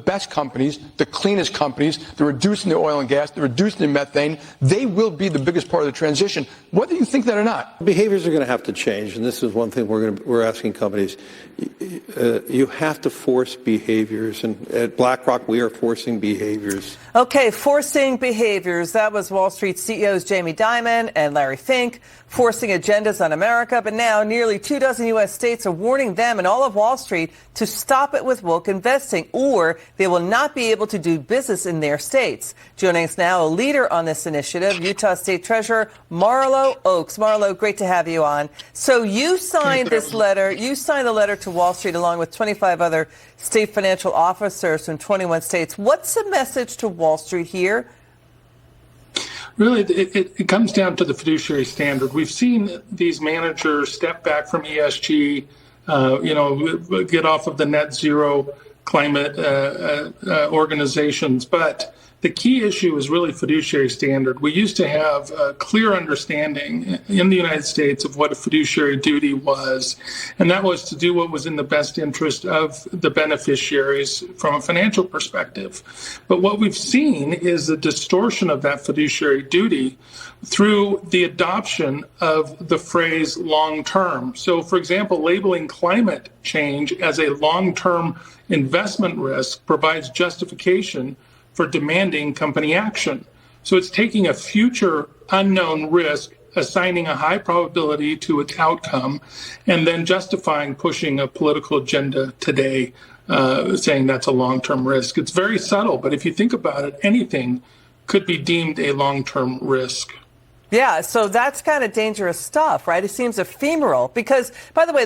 best companies, the cleanest companies. They're reducing the oil and gas. They're reducing the methane. They will be the biggest part of the transition, whether you think that or not. Behaviors are going to have to change, and this is one thing we're asking companies. You have to force behaviors, and at BlackRock, we are forcing behaviors. Okay, forcing behaviors. That was Wall Street CEOs Jamie Dimon and Larry Fink forcing agendas on America. But now nearly 24 U.S. states are warning them and all of Wall Street to stop it with woke investing, or they will not be able to do business in their states. Joining us now, a leader on this initiative, Utah State Treasurer Marlo Oaks. Marlo, great to have you on. So you signed this letter. You signed the letter to Wall Street along with 25 other state financial officers from 21 states. What's the message to Wall Street here? Really, it comes down to the fiduciary standard. We've seen these managers step back from ESG, get off of the net zero climate organizations. But the key issue is really fiduciary standard. We used to have a clear understanding in the United States of what a fiduciary duty was, and that was to do what was in the best interest of the beneficiaries from a financial perspective. But what we've seen is the distortion of that fiduciary duty through the adoption of the phrase long-term. So, for example, labeling climate change as a long-term investment risk provides justification for demanding company action. So it's taking a future unknown risk, assigning a high probability to its outcome, and then justifying pushing a political agenda today, saying that's a long-term risk. It's very subtle, but if you think about it, anything could be deemed a long-term risk. Yeah, so that's kind of dangerous stuff, right? It seems ephemeral because, by the way,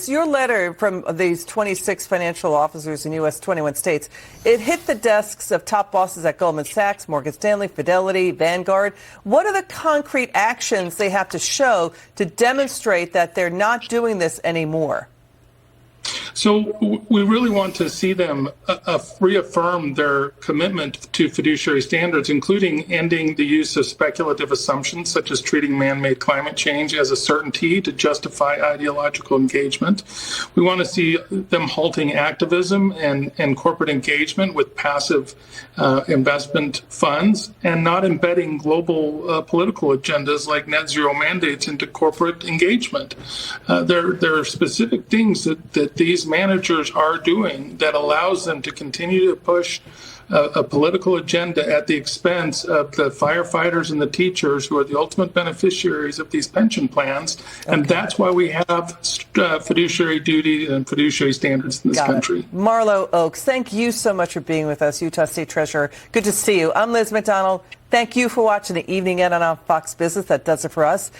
your letter from these 26 financial officers in U.S. 21 states, it hit the desks of top bosses at Goldman Sachs, Morgan Stanley, Fidelity, Vanguard. What are the concrete actions they have to show to demonstrate that they're not doing this anymore? So we really want to see them reaffirm their commitment to fiduciary standards, including ending the use of speculative assumptions, such as treating man-made climate change as a certainty to justify ideological engagement. We want to see them halting activism and corporate engagement with passive investment funds and not embedding global political agendas like net zero mandates into corporate engagement. There are specific things that these managers are doing that allows them to continue to push a political agenda at the expense of the firefighters and the teachers who are the ultimate beneficiaries of these pension plans. And that's why we have fiduciary duty and fiduciary standards in this country. Marlo Oaks, thank you so much for being with us, Utah State Treasurer. Good to see you. I'm Liz McDonald. Thank you for watching the Evening Ed on Fox Business. That does it for us.